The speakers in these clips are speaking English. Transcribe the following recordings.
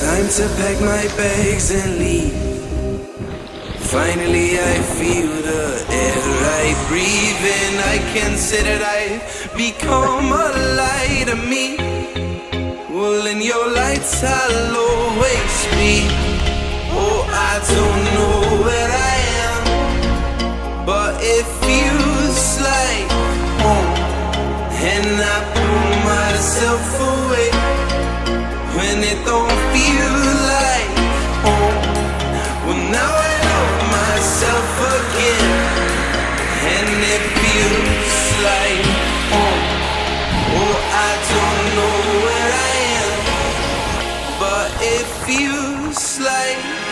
Time to pack my bags and leave. Finally I feel the air I breathe in. I can say that I've become a light of me. Well, in your lights I'll always be. Oh, I don't know where I am, but it feels like home. And I pull myself away when it don't feel like home. Well, now I love myself again, and it feels like home. Oh, I don't know where I am, but it feels like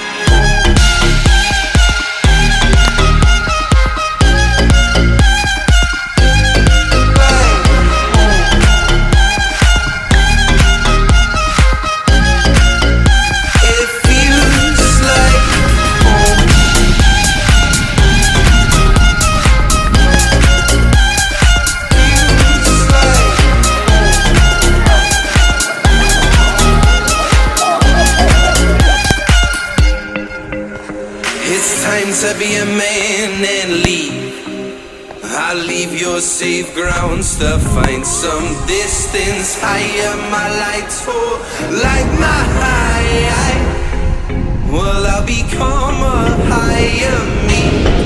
to be a man and leave. I'll leave your safe grounds to find some distance higher. My lights fall like my high. Well, I'll become a higher me.